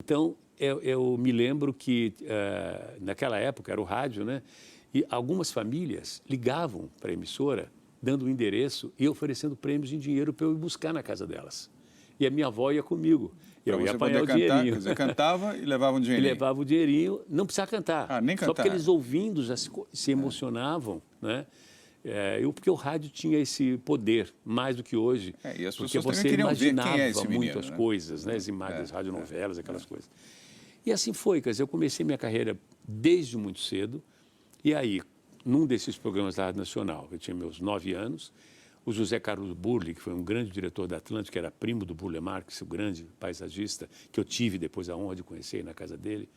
Então, eu me lembro que, naquela época, era o rádio, né? E algumas famílias ligavam para a emissora, dando o endereço e oferecendo prêmios em dinheiro para eu ir buscar na casa delas. E a minha avó ia comigo. Eu ia apanhar o dinheirinho. Quer dizer, cantava e levava um E dinheirinho. levava o dinheirinho, não precisava cantar. Ah, nem Só cantar. porque eles ouvindo já se emocionavam, né? Porque o rádio tinha esse poder, mais do que hoje. E as porque pessoas você também queriam ver imaginava quem é esse menino, muito as né? coisas, né? As imagens das radionovelas, aquelas coisas. E assim foi, quer dizer, eu comecei minha carreira desde muito cedo. E aí, num desses programas da Rádio Nacional, eu tinha meus 9 anos, o José Carlos Burle, que foi um grande diretor da Atlântica, que era primo do Burle Marx, o grande paisagista, que eu tive depois a honra de conhecer na casa dele.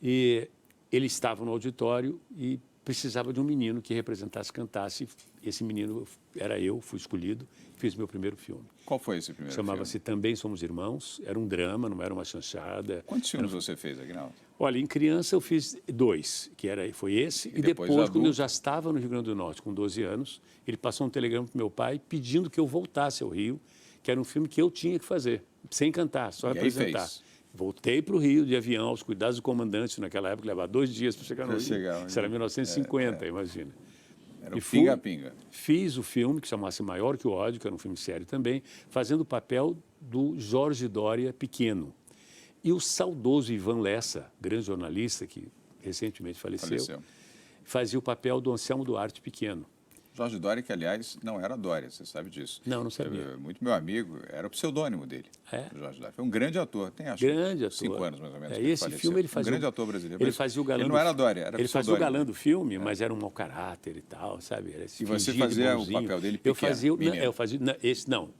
E ele estava no auditório e precisava de um menino que representasse, cantasse. Esse menino era eu, fui escolhido, fiz meu primeiro filme. Qual foi esse primeiro filme? Chamava-se Também Somos Irmãos, era um drama, não era uma chanchada. Quantos filmes você fez, Aguinaldo? Olha, em criança eu fiz 2, foi esse, e depois quando eu já estava no Rio Grande do Norte, com 12 anos, ele passou um telegrama para meu pai pedindo que eu voltasse ao Rio, que era um filme que eu tinha que fazer, sem cantar, só apresentar. Voltei para o Rio de avião, aos cuidados do comandante, naquela época, levava 2 dias para chegar no Rio. Isso era 1950, imagina. Era o Pinga-Pinga. Fiz o filme, que chamasse Maior que o Ódio, que era um filme sério também, fazendo o papel do Jorge Doria pequeno. E o saudoso Ivan Lessa, grande jornalista que recentemente faleceu, fazia o papel do Anselmo Duarte pequeno. Jorge Doria, que, aliás, não era Doria, você sabe disso. Não sabia. Muito meu amigo, era o pseudônimo dele, Jorge Doria. Foi um grande ator, tem acho grande ator. 5 anos, mais ou menos, esse filme ele fazia um grande ator brasileiro. Ele fazia o galã. Ele não era Doria, era ele fazia o galã do filme, mas era um mau caráter e tal, sabe? Era e você fazia o papel dele pequeno?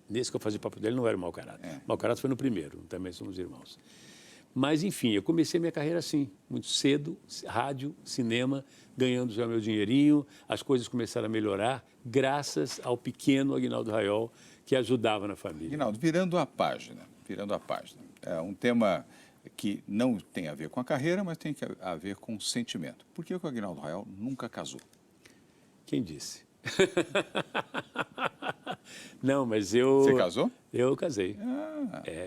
Nesse que eu fazia o papel dele não era mau caráter. Mau caráter foi no primeiro, Também Somos Irmãos. Mas, enfim, eu comecei minha carreira assim, muito cedo, rádio, cinema, ganhando já meu dinheirinho, as coisas começaram a melhorar, graças ao pequeno Aguinaldo Raiol, que ajudava na família. Aguinaldo, virando a página, é um tema que não tem a ver com a carreira, mas tem a ver com o sentimento. Por que o Aguinaldo Raiol nunca casou? Quem disse? Não, mas eu... Você casou? Eu casei.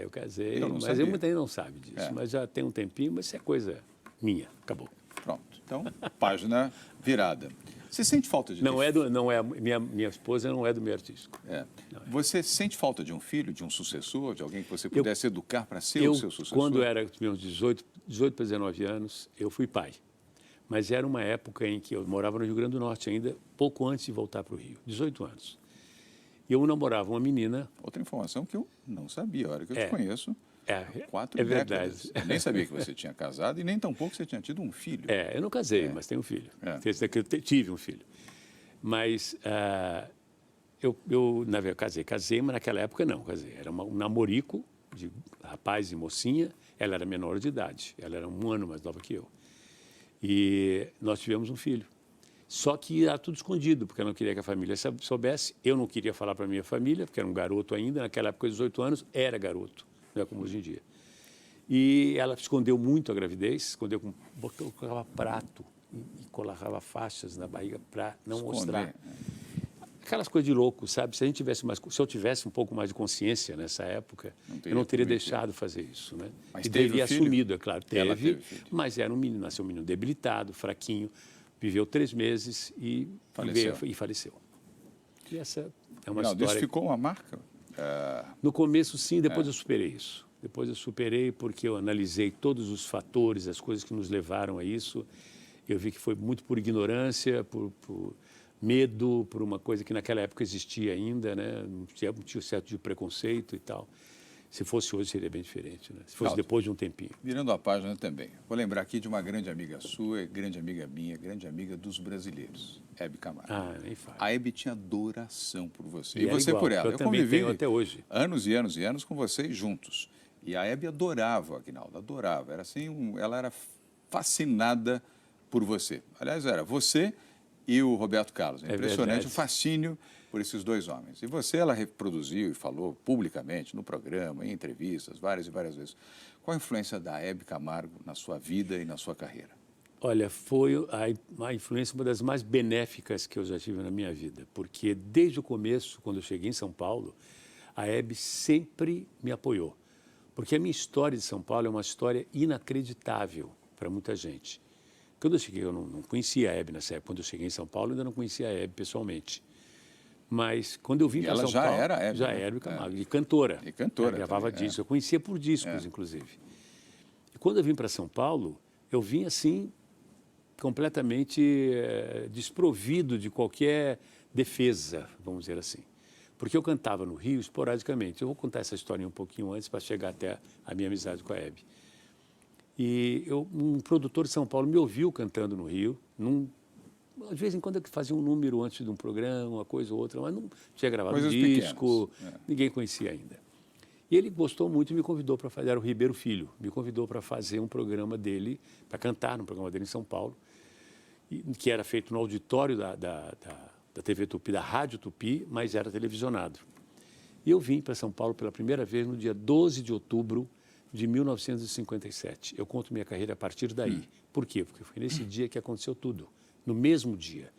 Eu casei, mas muita gente não sabe disso. Mas já tem um tempinho, mas isso é coisa minha, acabou. Pronto, então, página virada. Você sente falta de... Minha esposa não é do meio artístico. Você sente falta de um filho, de um sucessor, de alguém que você pudesse educar para ser o seu sucessor? Quando tinha uns 18 para 19 anos, eu fui pai. Mas era uma época em que eu morava no Rio Grande do Norte ainda, pouco antes de voltar para o Rio, 18 anos. E eu namorava uma menina... Outra informação que eu não sabia, a hora que eu te conheço, 4 décadas. Verdade. Eu nem sabia que você tinha casado e nem tampouco você tinha tido um filho. Eu não casei, mas tenho um filho. Eu tive um filho. Mas eu na verdade, casei, mas naquela época não casei. Era um namorico de rapaz e mocinha, ela era menor de idade, ela era 1 ano mais nova que eu. E nós tivemos um filho. Só que era tudo escondido, porque eu não queria que a família soubesse. Eu não queria falar para a minha família, porque era um garoto ainda. Naquela época, 18 anos, era garoto, não é como hoje em dia. E ela escondeu muito a gravidez, colocava prato e colocava faixas na barriga para não mostrar. Aquelas coisas de louco, sabe? Se eu tivesse um pouco mais de consciência nessa época, eu não teria deixado fazer isso, né? Mas e teria assumido, é claro. Teve, mas era nasceu um menino debilitado, fraquinho, viveu 3 meses e faleceu. E essa é uma história... Isso ficou uma marca? No começo, sim, depois eu superei isso. Depois eu superei porque eu analisei todos os fatores, as coisas que nos levaram a isso. Eu vi que foi muito por ignorância, por medo, por uma coisa que naquela época existia ainda, né? Tinha um certo de preconceito e tal. Se fosse hoje, seria bem diferente, né? Se fosse depois de um tempinho. Virando a página também, vou lembrar aqui de uma grande amiga sua, grande amiga minha, grande amiga dos brasileiros, Hebe Camargo. Nem fala. A Hebe tinha adoração por você. E você igual, por ela. Eu também tenho até hoje. Anos e anos e anos com vocês juntos. E a Hebe adorava o Aguinaldo, adorava. Era assim, ela era fascinada por você. Aliás, era você e o Roberto Carlos. É impressionante o fascínio por esses 2 homens. E você, ela reproduziu e falou publicamente no programa, em entrevistas, várias e várias vezes. Qual a influência da Hebe Camargo na sua vida e na sua carreira? Olha, foi a influência uma das mais benéficas que eu já tive na minha vida, porque desde o começo, quando eu cheguei em São Paulo, a Hebe sempre me apoiou. Porque a minha história de São Paulo é uma história inacreditável para muita gente. Quando eu cheguei, eu não conhecia a Hebe nessa época. Quando eu cheguei em São Paulo, eu ainda não conhecia a Hebe pessoalmente. Mas quando eu vim para São Paulo... Era a Hebe, já né? era Hebe Camargo. E cantora. E cantora ela gravava também, discos. Eu conhecia por discos, inclusive. E quando eu vim para São Paulo, eu vim assim, completamente desprovido de qualquer defesa, vamos dizer assim. Porque eu cantava no Rio esporadicamente. Eu vou contar essa história um pouquinho antes para chegar até a minha amizade com a Hebe. E um produtor de São Paulo me ouviu cantando no Rio. De vez em quando eu fazia um número antes de um programa, uma coisa ou outra, mas não tinha gravado Coisas disco, pequenas. ninguém conhecia ainda. E ele gostou muito e me convidou para fazer, era o Ribeiro Filho, me convidou para fazer um programa dele, para cantar no programa dele em São Paulo, que era feito no auditório da TV Tupi, da Rádio Tupi, mas era televisionado. E eu vim para São Paulo pela primeira vez no dia 12 de outubro de 1957. Eu conto minha carreira a partir daí. Por quê? Porque foi nesse dia que aconteceu tudo. No mesmo dia.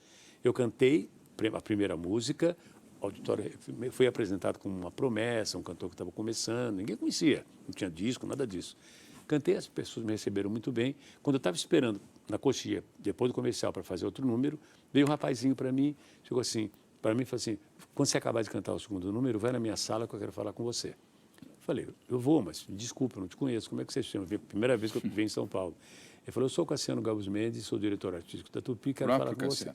Eu cantei a primeira música, o auditório foi apresentado como uma promessa, um cantor que estava começando, ninguém conhecia, não tinha disco, nada disso. Cantei, as pessoas me receberam muito bem. Quando eu estava esperando na coxinha, depois do comercial, para fazer outro número, veio um rapazinho para mim, chegou assim, para mim e falou assim, quando você acabar de cantar o segundo número, vai na minha sala que eu quero falar com você. Eu falei, eu vou, mas desculpa, eu não te conheço, como é que você se chama? Primeira vez que eu venho em São Paulo. Ele falou, eu sou o Cassiano Gabus Mendes, sou diretor artístico da Tupi, quero falar com você.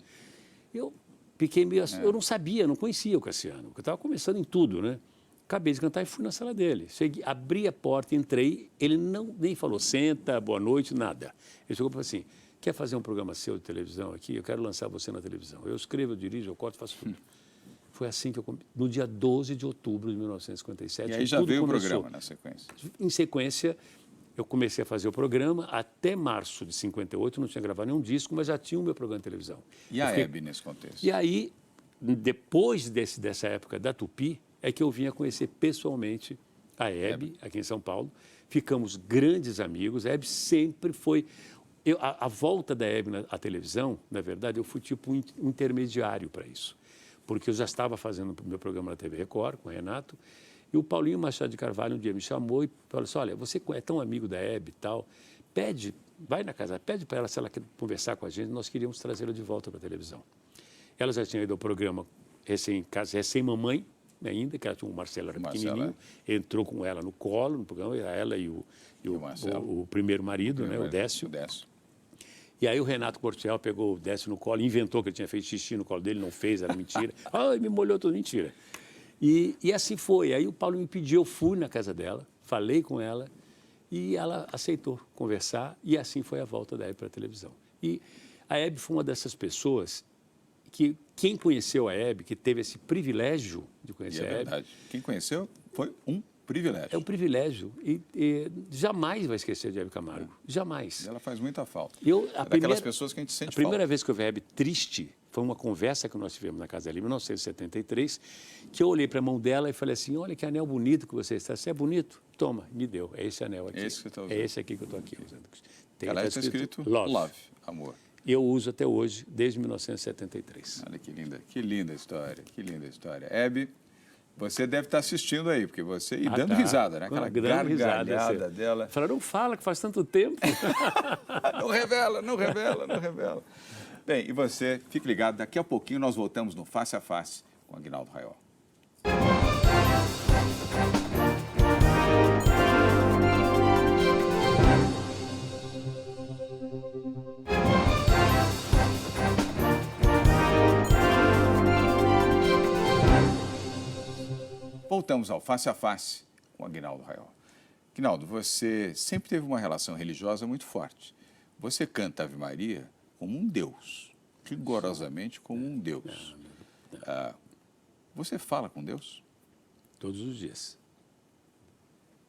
Eu fiquei meio assim, eu não sabia, não conhecia o Cassiano, porque eu estava começando em tudo, né? Acabei de cantar e fui na sala dele. Cheguei, abri a porta, entrei, ele nem falou, senta, boa noite, nada. Ele chegou e falou assim, quer fazer um programa seu de televisão aqui? Eu quero lançar você na televisão. Eu escrevo, eu dirijo, eu corto, faço tudo. Foi assim que eu no dia 12 de outubro de 1957. E aí já veio o programa na sequência? Em sequência, eu comecei a fazer o programa. Até março de 58, não tinha gravado nenhum disco, mas já tinha o meu programa de televisão. E a Hebe nesse contexto? E aí, depois dessa época da Tupi, é que eu vim a conhecer pessoalmente a Hebe, aqui em São Paulo. Ficamos grandes amigos. A Hebe sempre foi... a volta da Hebe à televisão, na verdade, eu fui tipo um intermediário para isso. Porque eu já estava fazendo o meu programa na TV Record, com o Renato, e o Paulinho Machado de Carvalho um dia me chamou e falou assim, olha, você é tão amigo da Hebe e tal, vai na casa, pede para ela se ela quer conversar com a gente, nós queríamos trazê-la de volta para a televisão. Ela já tinha ido ao programa recém-mamãe, ainda, que o Marcelo era pequenininho, entrou com ela no colo, no programa, ela e o primeiro marido, né, o Décio. E aí o Renato Portiel pegou o Décio no colo, inventou que ele tinha feito xixi no colo dele, não fez, era mentira. Me molhou tudo, mentira. E assim foi. Aí o Paulo me pediu, eu fui na casa dela, falei com ela e ela aceitou conversar e assim foi a volta da Hebe para a televisão. E a Hebe foi uma dessas pessoas que quem conheceu a Hebe, que teve esse privilégio de conhecer a Hebe... verdade. Quem conheceu foi um privilégio. É um privilégio e jamais vai esquecer de Hebe Camargo, jamais. E ela faz muita falta. Daquelas pessoas que a gente sente falta. A primeira vez que eu vi a Hebe triste foi uma conversa que nós tivemos na casa dela em 1973, que eu olhei para a mão dela e falei assim, olha que anel bonito que você está, você é bonito? Toma, me deu, é esse anel aqui. Esse que você está usando. É esse aqui que eu estou aqui usando. Ela está escrito Love, amor. E eu uso até hoje, desde 1973. Olha que linda história, que linda história. Hebe, você deve estar assistindo aí, porque você... E dando risada, né? Aquela gargalhada dela. Fala, não fala que faz tanto tempo. Não revela, não revela, não revela. Bem, e você, fique ligado, daqui a pouquinho nós voltamos no Face a Face com Aguinaldo Raiol. Voltamos ao Face a Face com Aguinaldo Raiol. Aguinaldo, você sempre teve uma relação religiosa muito forte. Você canta Ave Maria como um Deus, rigorosamente como um Deus. Você fala com Deus? Todos os dias.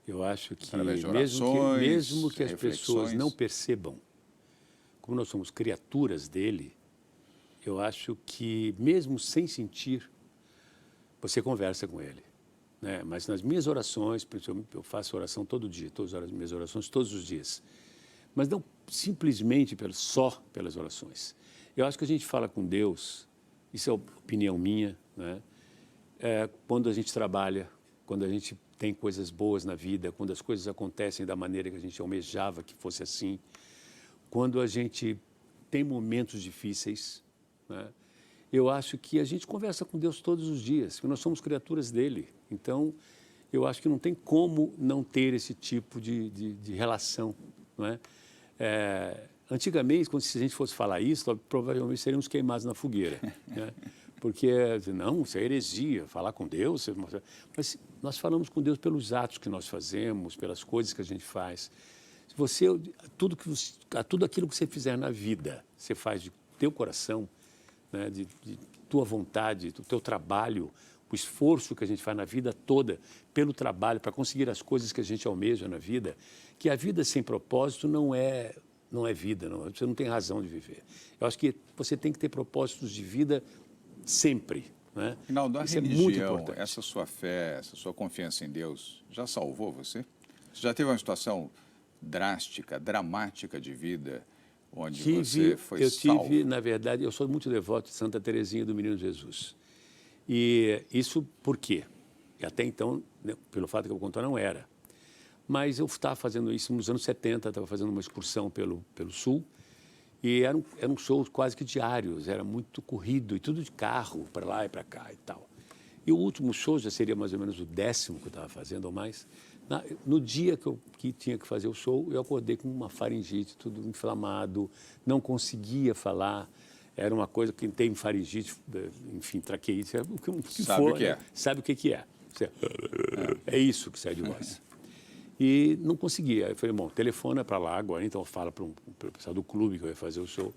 Eu acho que, orações, mesmo que as pessoas não percebam, como nós somos criaturas dele, eu acho que, mesmo sem sentir, você conversa com ele. Né? Mas nas minhas orações, eu faço oração todo dia, todas as minhas orações todos os dias. Mas não simplesmente só pelas orações. Eu acho que a gente fala com Deus, isso é opinião minha, né? Quando a gente trabalha, quando a gente tem coisas boas na vida, quando as coisas acontecem da maneira que a gente almejava que fosse assim, quando a gente tem momentos difíceis, né? Eu acho que a gente conversa com Deus todos os dias, que nós somos criaturas dele. Então, eu acho que não tem como não ter esse tipo de relação, não é? Antigamente, se a gente fosse falar isso, provavelmente seríamos queimados na fogueira, né? Porque, não, isso é heresia, falar com Deus. Mas nós falamos com Deus pelos atos que nós fazemos, pelas coisas que a gente faz. Tudo aquilo que você fizer na vida, você faz de teu coração, né, de tua vontade, do teu trabalho, o esforço que a gente faz na vida toda pelo trabalho, para conseguir as coisas que a gente almeja na vida, que a vida sem propósito não é vida, não, você não tem razão de viver. Eu acho que você tem que ter propósitos de vida sempre, né? Rinaldo, a Isso religião, é muito importante. essa sua fé, essa sua confiança em Deus, já salvou você? Você já teve uma situação drástica, dramática de vida, onde você foi salvo? Na verdade, eu sou muito devoto de Santa Teresinha do Menino Jesus. E isso por quê? E até então, né, pelo fato que eu vou contar, não era. Mas eu estava fazendo isso nos anos 70, estava fazendo uma excursão pelo Sul, e eram shows quase que diários, era muito corrido, e tudo de carro, para lá e para cá e tal. E o último show já seria mais ou menos o 10º que eu estava fazendo, ou mais. No dia que tinha que fazer o show, eu acordei com uma faringite, tudo inflamado, não conseguia falar. Era uma coisa que tem faringite, enfim, traqueite, o que Sabe for, o que é? né? Sabe o que é. É isso que sai de voz. E não conseguia. Eu falei, bom, telefona para lá agora, então fala para o pessoal do clube que vai fazer o show,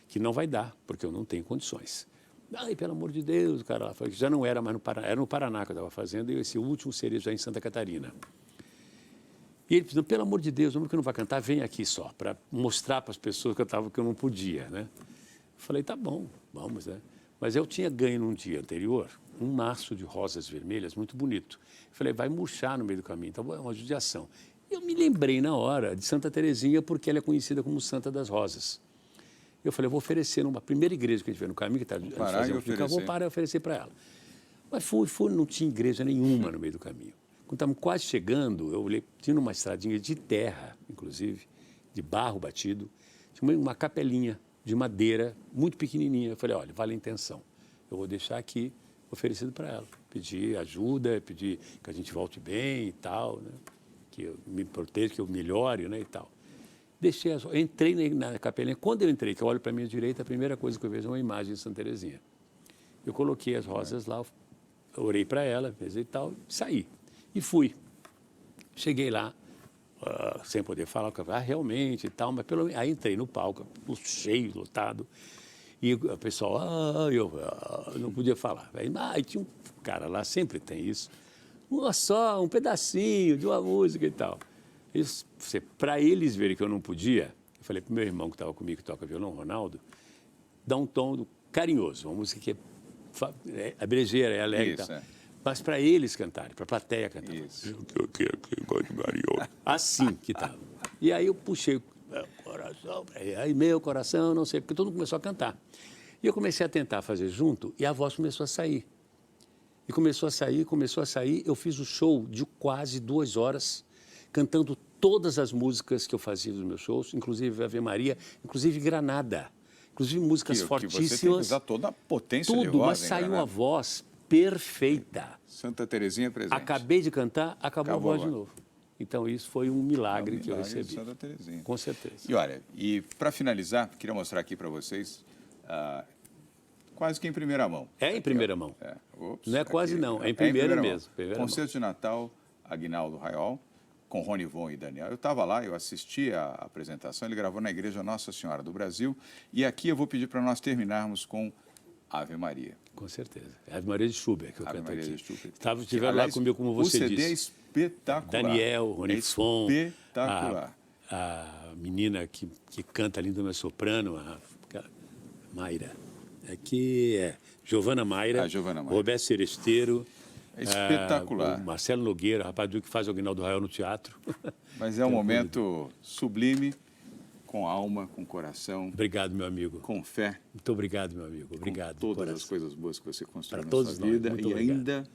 que não vai dar, porque eu não tenho condições. Ai, pelo amor de Deus, o cara lá. Falei, já não era mais no Paraná, era no Paraná que eu estava fazendo, e esse último seria já em Santa Catarina. E ele disse, pelo amor de Deus, o número que não vai cantar, vem aqui só, para mostrar para as pessoas que eu não podia, né? Eu falei, tá bom, vamos, né? Mas eu tinha ganho num dia anterior um maço de rosas vermelhas muito bonito. Eu falei, vai murchar no meio do caminho, então é uma judiação. Eu me lembrei na hora de Santa Teresinha, porque ela é conhecida como Santa das Rosas. Eu falei, eu vou oferecer numa primeira igreja que a gente vê no caminho, que está vou parar e oferecer para ela. Mas fui, não tinha igreja nenhuma no meio do caminho. Quando estávamos quase chegando, eu olhei, tinha uma estradinha de terra, inclusive, de barro batido, tinha uma capelinha de madeira, muito pequenininha. Eu falei, olha, vale a intenção. Eu vou deixar aqui oferecido para ela. Pedir ajuda, pedir que a gente volte bem e tal, né? Que eu me proteja, que eu melhore, né, e tal. Entrei na capelinha. Quando eu entrei, que eu olho para a minha direita, a primeira coisa que eu vejo é uma imagem de Santa Teresinha. Eu coloquei as rosas lá, orei para ela, fez e tal, saí. E fui. Cheguei lá, sem poder falar, realmente e tal, mas aí entrei no palco, cheio, lotado, e o pessoal, eu não podia falar. Aí tinha um cara lá, sempre tem isso, um pedacinho de uma música e tal. Para eles verem que eu não podia, eu falei para o meu irmão que estava comigo, que toca violão, Ronaldo, dá um tom carinhoso, uma música que é brejeira, é alegre e tal. Mas para eles cantarem, para a plateia cantar. Isso. Assim que estava. E aí eu puxei meu coração, aí meu coração, não sei, porque todo mundo começou a cantar. E eu comecei a tentar fazer junto e a voz começou a sair. E começou a sair. Eu fiz o show de quase 2 horas, cantando todas as músicas que eu fazia nos meus shows, inclusive Ave Maria, inclusive Granada, inclusive músicas fortíssimas. Você tem que usar toda a potência de voz. Tudo, mas saiu a voz perfeita. Santa Teresinha presente. Acabei de cantar, acabou a voz de novo. Então, isso foi um milagre que eu recebi. Santa Teresinha. Com certeza. E olha, para finalizar, queria mostrar aqui para vocês, quase que em primeira mão. É em primeira mão. Ops, não é quase aqui, não, é em primeira mesmo. Concerto de Natal, Aguinaldo Raiol, com Rony Von e Daniel. Eu estava lá, eu assisti a apresentação, ele gravou na Igreja Nossa Senhora do Brasil. E aqui eu vou pedir para nós terminarmos com Ave Maria. Com certeza. Ave Maria de Schubert, que eu canto aqui. Estiveram lá comigo, como você disse. O CD é espetacular. Daniel, Rony Von. Espetacular. A menina que canta ali do soprano, a Mayra. Aqui é Giovana Mayra, Roberto Seresteiro. É espetacular. O Marcelo Nogueira, rapaz que faz o Aguinaldo Raiol no teatro. Mas é um momento sublime, com alma, com coração. Obrigado, meu amigo. Com fé. Muito obrigado, meu amigo. Obrigado. Com todas as coisas boas que você construiu na sua vida. E ainda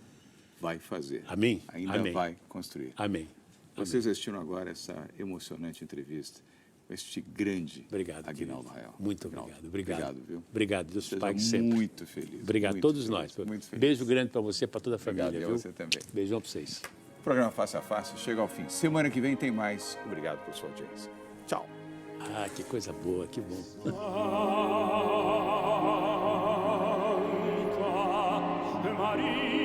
vai fazer. Amém. Ainda Amém. vai construir. Amém. Vocês assistiram agora essa emocionante entrevista com este grande Aguinaldo Raiol. Muito obrigado. Obrigado, viu? Obrigado, Deus Seja pague sempre. muito feliz. Obrigado a todos nós. Muito feliz. Beijo grande para você, para toda a Obrigado, família. e a Viu? você também. Beijão para vocês. O programa Face a Face chega ao fim. Semana que vem tem mais. Obrigado por sua audiência. Tchau. Ah, que coisa boa, que bom. Maria